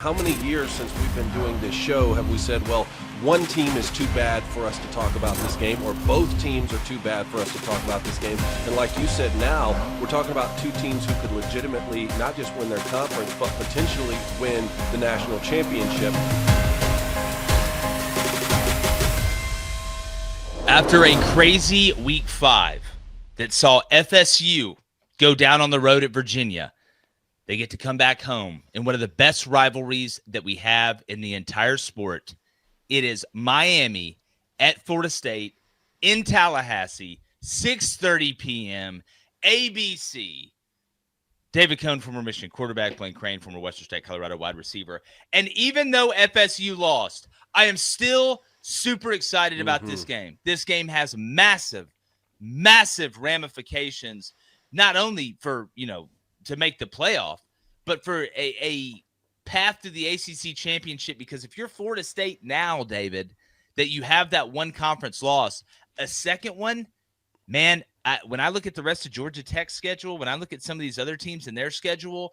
How many years since we've been doing this show have we said, well, one team is too bad for us to talk about this game, or both teams are too bad for us to talk about this game? And like you said, now we're talking about two teams who could legitimately not just win their conference, but potentially win the national championship. After a crazy week 5 that saw FSU go down on the road at Virginia, they get to come back home in one of the best rivalries that we have in the entire sport. It is Miami at Florida State in Tallahassee, 6:30 p.m., ABC. David Cohn, former Michigan quarterback, Blaine Crain, former Western State Colorado wide receiver. And even though FSU lost, I am still super excited about this game. This game has massive ramifications, not only for, to make the playoff, but for a path to the ACC championship. Because if you're Florida State now, David, that you have that one conference loss, a second one, man, when I look at the rest of Georgia Tech's schedule, when I look at some of these other teams in their schedule,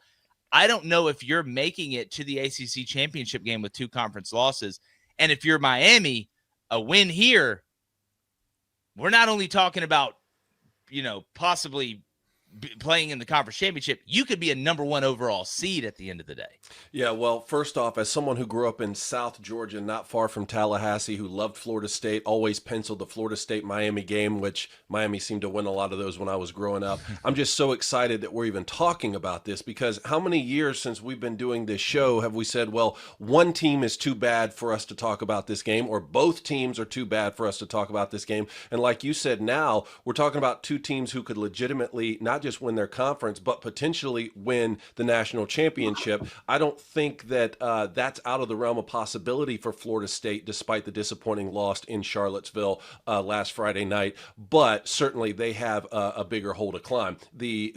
I don't know if you're making it to the ACC championship game with 2 conference losses. And if you're Miami, a win here, we're not only talking about, possibly playing in the conference championship, you could be a number 1 overall seed at the end of the day. Yeah, well, first off, as someone who grew up in South Georgia, not far from Tallahassee, who loved Florida State, always penciled the Florida State-Miami game, which Miami seemed to win a lot of those when I was growing up. I'm just so excited that we're even talking about this, because how many years since we've been doing this show have we said, well, one team is too bad for us to talk about this game, or both teams are too bad for us to talk about this game? And like you said, now we're talking about two teams who could legitimately not just win their conference, but potentially win the national championship. I don't think that that's out of the realm of possibility for Florida State, despite the disappointing loss in Charlottesville last Friday night. But certainly they have a bigger hole to climb. The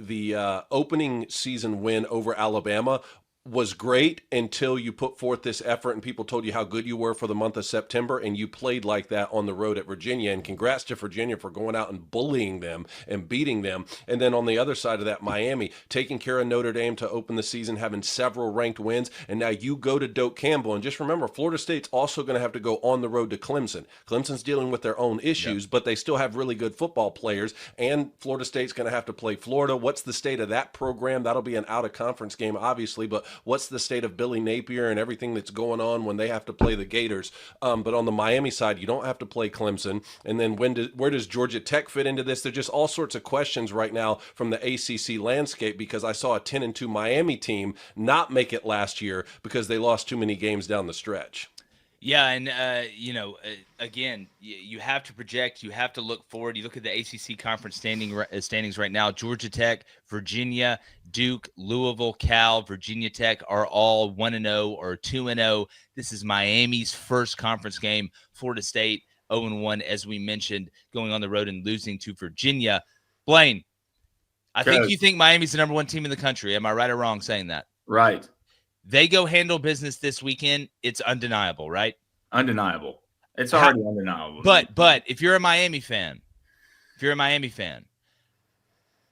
opening season win over Alabama was great until you put forth this effort and people told you how good you were for the month of September, and you played like that on the road at Virginia. And congrats to Virginia for going out and bullying them and beating them. And then on the other side of that, Miami taking care of Notre Dame to open the season, having several ranked wins. And now you go to Doak Campbell. And just remember, Florida State's also going to have to go on the road to Clemson. Clemson's dealing with their own issues, but they still have really good football players. And Florida State's going to have to play Florida. What's the state of that program? That'll be an out-of-conference game, obviously, but what's the state of Billy Napier and everything that's going on when they have to play the Gators? But on the Miami side, you don't have to play Clemson. And then where does Georgia Tech fit into this? There's just all sorts of questions right now from the ACC landscape, because I saw a 10-2 Miami team not make it last year because they lost too many games down the stretch. Yeah, and, again, you have to project. You have to look forward. You look at the ACC conference standings right now. Georgia Tech, Virginia, Duke, Louisville, Cal, Virginia Tech are all 1-0 or 2-0. This is Miami's first conference game. Florida State 0-1, as we mentioned, going on the road and losing to Virginia. Blaine, I think you think Miami's the number 1 team in the country. Am I right or wrong saying that? Right. They go handle business this weekend. It's undeniable, right? Undeniable. It's already undeniable. But if you're a Miami fan,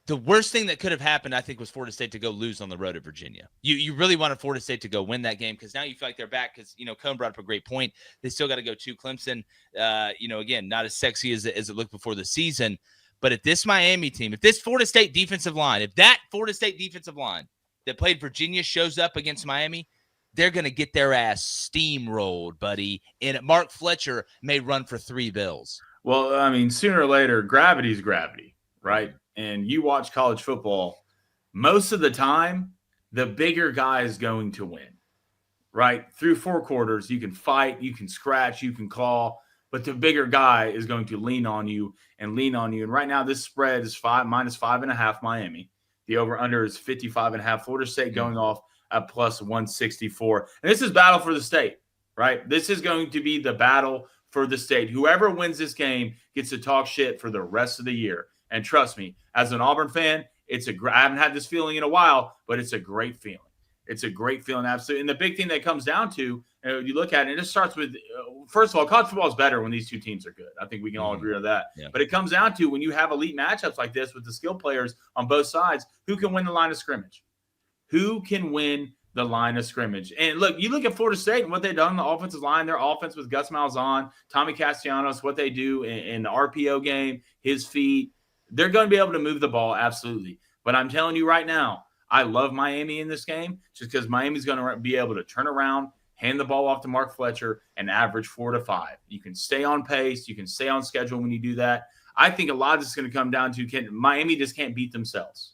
the worst thing that could have happened, I think, was Florida State to go lose on the road at Virginia. You really wanted Florida State to go win that game, because now you feel like they're back, because, Cohn brought up a great point. They still got to go to Clemson. Again, not as sexy as it looked before the season. But if this Miami team, if this Florida State defensive line, if that Florida State defensive line that played Virginia shows up against Miami, they're going to get their ass steamrolled, buddy. And Mark Fletcher may run for 3 bills. Well, I mean, sooner or later, gravity's gravity, right? And you watch college football, most of the time, the bigger guy is going to win, right? Through 4 quarters, you can fight, you can scratch, you can claw, but the bigger guy is going to lean on you. And right now, this spread is -5.5 Miami. The over-under is 55.5. Florida State going off at +164. And this is battle for the state, right? This is going to be the battle for the state. Whoever wins this game gets to talk shit for the rest of the year. And trust me, as an Auburn fan, I haven't had this feeling in a while, but it's a great feeling. It's a great feeling, absolutely. And the big thing that comes down to, you look at it, it just starts with, first of all, college football is better when these two teams are good. I think we can all agree on that. Yeah. But it comes down to, when you have elite matchups like this with the skill players on both sides, who can win the line of scrimmage? Who can win the line of scrimmage. And look, you look at Florida State and what they've done on the offensive line, their offense with Gus Malzahn, Tommy Castellanos, what they do in the RPO game, his feet. They're going to be able to move the ball, absolutely. But I'm telling you right now, I love Miami in this game just because Miami's going to be able to turn around, hand the ball off to Mark Fletcher, and average 4 to 5. You can stay on pace. You can stay on schedule when you do that. I think a lot of this is going to come down to Miami just can't beat themselves,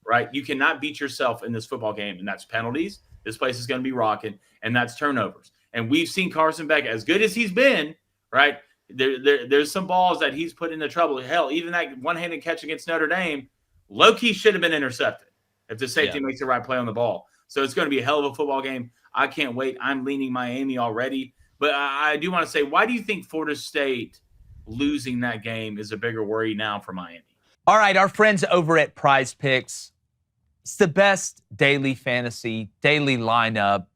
right? You cannot beat yourself in this football game, and that's penalties. This place is going to be rocking, and that's turnovers. And we've seen Carson Beck, as good as he's been, right? There's some balls that he's put into trouble. Hell, even that one-handed catch against Notre Dame, low-key should have been intercepted if the safety makes the right play on the ball. So it's going to be a hell of a football game. I can't wait. I'm leaning Miami already. But I do want to say, why do you think Florida State losing that game is a bigger worry now for Miami? All right, our friends over at Prize Picks, it's the best daily fantasy, daily lineup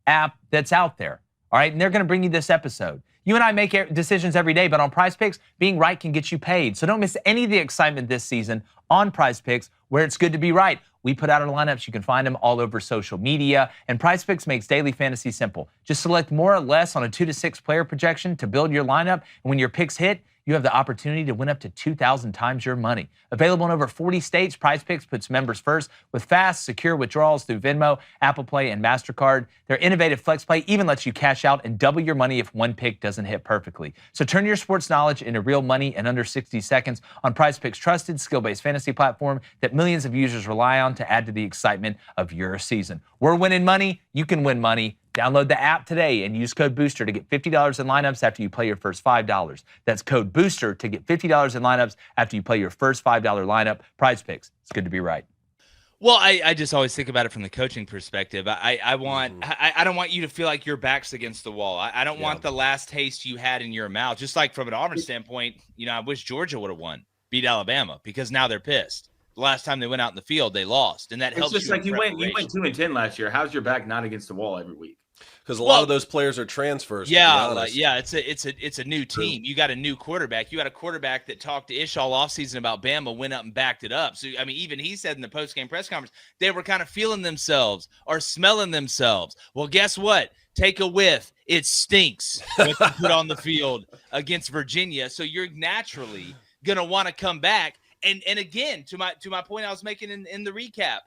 app that's out there. All right, and they're going to bring you this episode. You and I make decisions every day, but on Prize Picks, being right can get you paid. So don't miss any of the excitement this season on Prize Picks, where it's good to be right. We put out our lineups. You can find them all over social media. And Prize Picks makes daily fantasy simple. Just select more or less on a 2 to 6 player projection to build your lineup. And when your picks hit, you have the opportunity to win up to 2,000 times your money. Available in over 40 states, Prize Picks puts members first with fast, secure withdrawals through Venmo, Apple Pay, and MasterCard. Their innovative Flex Play even lets you cash out and double your money if one pick doesn't hit perfectly. So turn your sports knowledge into real money in under 60 seconds on Prize Picks' trusted, skill-based fantasy platform that millions of users rely on to add to the excitement of your season. We're winning money. You can win money. Download the app today and use code BOOSTER to get $50 in lineups after you play your first $5. That's code BOOSTER to get $50 in lineups after you play your first $5 lineup. Prize Picks. It's good to be right. Well, I just always think about it from the coaching perspective. I don't want you to feel like your back's against the wall. I don't want the last taste you had in your mouth. Just like from an Auburn standpoint, I wish Georgia would have won, beat Alabama, because now they're pissed. The last time they went out in the field, they lost, and that helps. It's just like you went 2-10 last year. How's your back not against the wall every week? Because a lot of those players are transfers. It's a new team. You got a new quarterback. You got a quarterback that talked to Ish all offseason about Bama, went up and backed it up. So, even he said in the post-game press conference, they were kind of feeling themselves or smelling themselves. Well, guess what? Take a whiff. It stinks what you put on the field against Virginia. So you're naturally going to want to come back. And again, to my point I was making in the recap,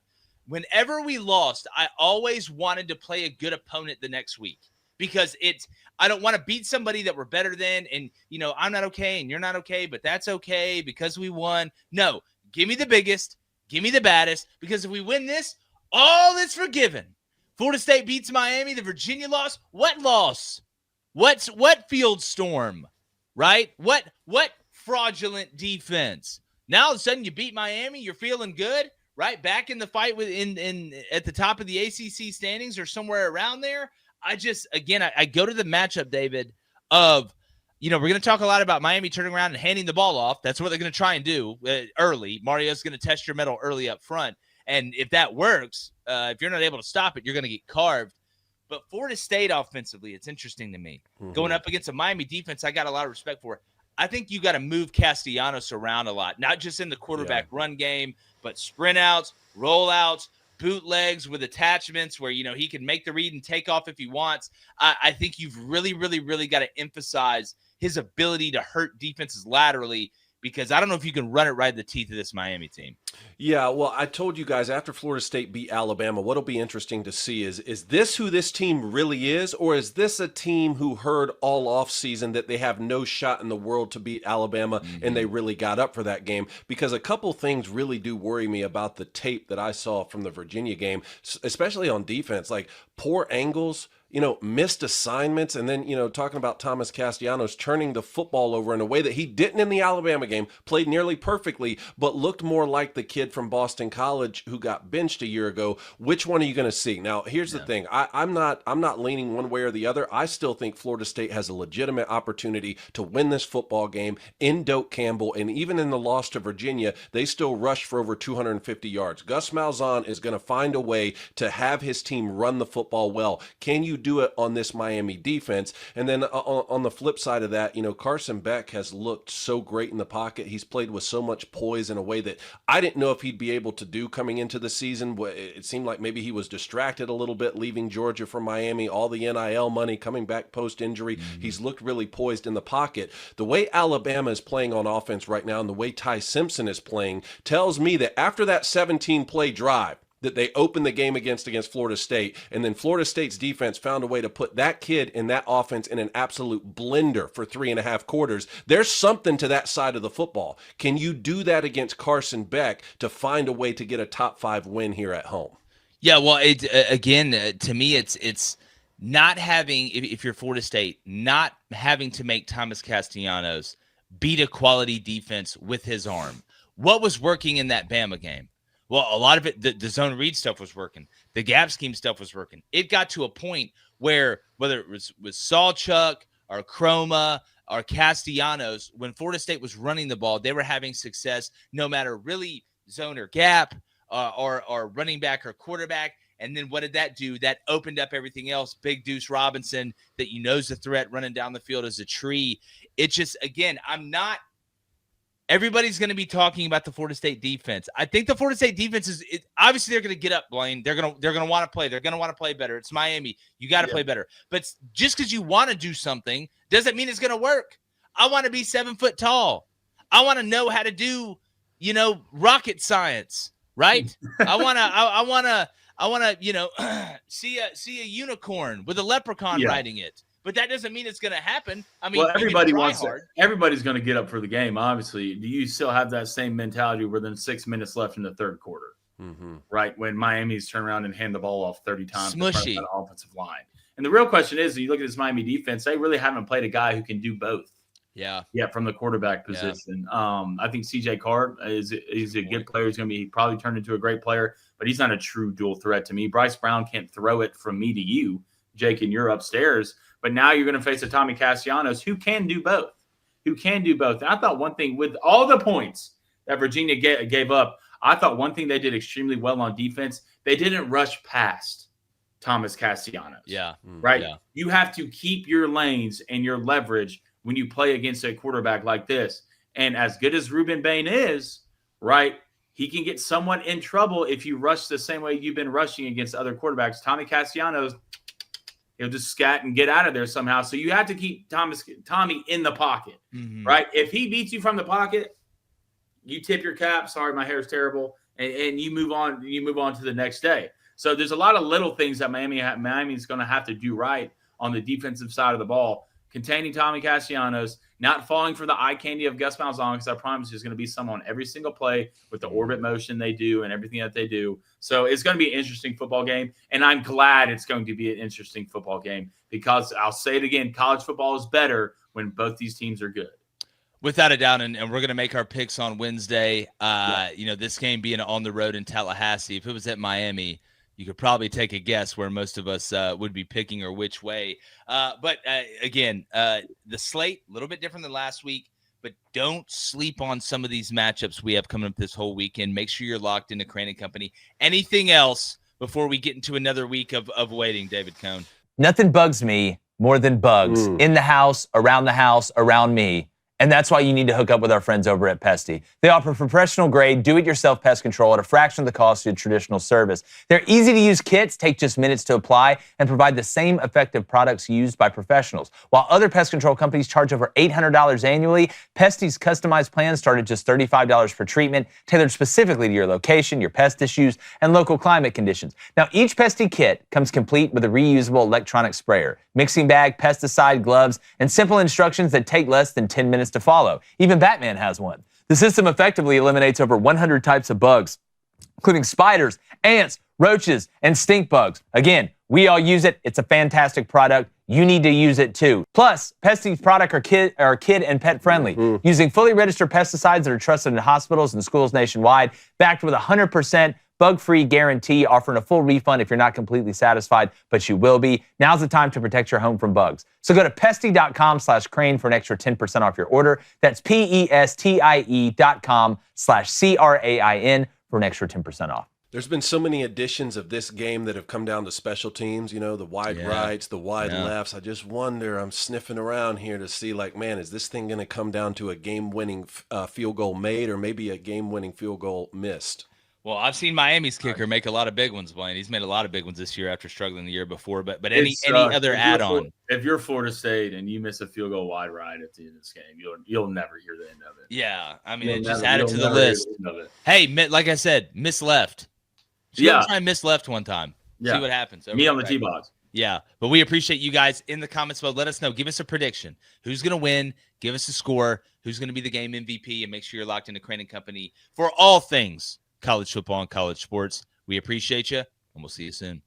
whenever we lost, I always wanted to play a good opponent the next week, because I don't want to beat somebody that we're better than. And, I'm not okay and you're not okay, but that's okay because we won. No, give me the biggest, give me the baddest, because if we win this, all is forgiven. Florida State beats Miami. The Virginia loss. What loss? What field storm, right? What fraudulent defense? Now all of a sudden you beat Miami. You're feeling good. Right, back in the fight at the top of the ACC standings or somewhere around there. I go to the matchup, David, of, we're going to talk a lot about Miami turning around and handing the ball off. That's what they're going to try and do early. Mario's going to test your mettle early up front. And if that works, if you're not able to stop it, you're going to get carved. But Florida State offensively, it's interesting to me. Going up against a Miami defense, I got a lot of respect for it. I think you got to move Castellanos around a lot, not just in the quarterback run game, but sprint outs, rollouts, bootlegs with attachments where, he can make the read and take off if he wants. I think you've really, really, really got to emphasize his ability to hurt defenses laterally, because I don't know if you can run it right in the teeth of this Miami team. Yeah, well, I told you guys after Florida State beat Alabama, what'll be interesting to see is this who this team really is, or is this a team who heard all offseason that they have no shot in the world to beat Alabama, and they really got up for that game? Because a couple things really do worry me about the tape that I saw from the Virginia game, especially on defense, like poor angles, missed assignments, and then, talking about Thomas Castellanos turning the football over in a way that he didn't in the Alabama game, played nearly perfectly, but looked more like the kid from Boston College who got benched a year ago. Which one are you going to see? Now, here's the thing. I'm not leaning one way or the other. I still think Florida State has a legitimate opportunity to win this football game in Doak Campbell, and even in the loss to Virginia, they still rushed for over 250 yards. Gus Malzahn is going to find a way to have his team run the football well. Can you do it on this Miami defense? And then on the flip side of that, Carson Beck has looked so great in the pocket. He's played with so much poise in a way that I didn't know if he'd be able to do coming into the season. It seemed like maybe he was distracted a little bit leaving Georgia for Miami, all the NIL money coming back post-injury. He's looked really poised in the pocket. The way Alabama is playing on offense right now and the way Ty Simpson is playing tells me that after that 17-play drive that they opened the game against Florida State, and then Florida State's defense found a way to put that kid in that offense in an absolute blender for 3.5 quarters. There's something to that side of the football. Can you do that against Carson Beck to find a way to get a top 5 win here at home? Yeah, well, to me, it's not having, if you're Florida State, not having to make Thomas Castellanos beat a quality defense with his arm. What was working in that Bama game? Well, a lot of it, the zone read stuff was working. The gap scheme stuff was working. It got to a point where, whether it was Sawchuk or Chroma or Castellanos, when Florida State was running the ball, they were having success no matter really zone or gap or running back or quarterback. And then what did that do? That opened up everything else. Big Deuce Robinson, that the threat running down the field as a tree. It's just, again, everybody's going to be talking about the Florida State defense. I think the Florida State defense obviously they're going to get up, Blaine. They're going to want to play. They're going to want to play better. It's Miami. You got to play better. But just because you want to do something doesn't mean it's going to work. I want to be 7 foot tall. I want to know how to do, rocket science, right? I want to, see a unicorn with a leprechaun riding it. But that doesn't mean it's going to happen. I mean, everybody's going to get up for the game. Obviously, do you still have that same mentality within 6 minutes left in the third quarter? Mm-hmm. Right, when Miami's turn around and hand the ball off 30 times in front of that offensive line. And the real question is, when you look at this Miami defense, they really haven't played a guy who can do both. Yeah, from the quarterback position. Yeah. I think CJ Carr is a good player. He's going to be probably turned into a great player, but he's not a true dual threat to me. Bryce Brown can't throw it from me to you, Jake, and you're upstairs. But now you're going to face a Tommy Castellanos who can do both. And I thought one thing, with all the points that Virginia gave up, I thought one thing they did extremely well on defense, they didn't rush past Thomas Castellanos. Yeah. Right? Yeah. You have to keep your lanes and your leverage when you play against a quarterback like this. And as good as Ruben Bain is, right, he can get someone in trouble if you rush the same way you've been rushing against other quarterbacks. Tommy Castellanos, he'll just scat and get out of there somehow. So you have to keep Tommy in the pocket, right? If he beats you from the pocket, you tip your cap. Sorry, my hair is terrible, and you move on. You move on to the next day. So there's a lot of little things that Miami's going to have to do right on the defensive side of the ball, containing Tommy Castellanos, not falling for the eye candy of Gus Malzahn, because I promise there's going to be someone every single play with the orbit motion they do and everything that they do. So it's going to be an interesting football game, and I'm glad it's going to be an interesting football game, because I'll say it again, college football is better when both these teams are good. Without a doubt, and we're going to make our picks on Wednesday. This game being on the road in Tallahassee, if it was at Miami, you could probably take a guess where most of us would be picking or which way. But again, the slate, a little bit different than last week, but don't sleep on some of these matchups we have coming up this whole weekend. Make sure you're locked into Crain & Company. Anything else before we get into another week of waiting, David Cohn? Nothing bugs me more than bugs in the house, around me. And that's why you need to hook up with our friends over at Pestie. They offer professional-grade, do-it-yourself pest control at a fraction of the cost of traditional service. Their easy-to-use kits take just minutes to apply and provide the same effective products used by professionals. While other pest control companies charge over $800 annually, Pestie's customized plans start at just $35 per treatment, tailored specifically to your location, your pest issues, and local climate conditions. Now, each Pestie kit comes complete with a reusable electronic sprayer, mixing bag, pesticide, gloves, and simple instructions that take less than 10 minutes to follow. Even Batman has one. The system effectively eliminates over 100 types of bugs, including spiders, ants, roaches, and stink bugs. Again, we all use it. It's a fantastic product. You need to use it too. Plus, Pestie's products are kid and pet friendly, using fully registered pesticides that are trusted in hospitals and schools nationwide, backed with 100% bug-free guarantee, offering a full refund if you're not completely satisfied, but you will be. Now's the time to protect your home from bugs. So go to pestie.com/Crain for an extra 10% off your order. That's PESTIE.com/CRAIN for an extra 10% off. There's been so many editions of this game that have come down to special teams, you know, the wide Yeah. rights, the wide Yeah. lefts. I just wonder, I'm sniffing around here to see, like, man, is this thing going to come down to a game-winning field goal made or maybe a game-winning field goal missed? Well, I've seen Miami's kicker make a lot of big ones, Blaine. He's made a lot of big ones this year after struggling the year before. But any other add-on? If you're Florida State and you miss a field goal wide right at the end of this game, you'll never hear the end of it. Yeah, I mean, You'll it just never- added you'll to the never hear list. end of it. Hey, like I said, miss left. Yeah. Try and miss left one time. Yeah. See what happens. Me on the T-box. Yeah, but we appreciate you guys in the comments below. Let us know. Give us a prediction. Who's going to win? Give us a score. Who's going to be the game MVP? And make sure you're locked into Crain & Company for all things college football and college sports. We appreciate you, and we'll see you soon.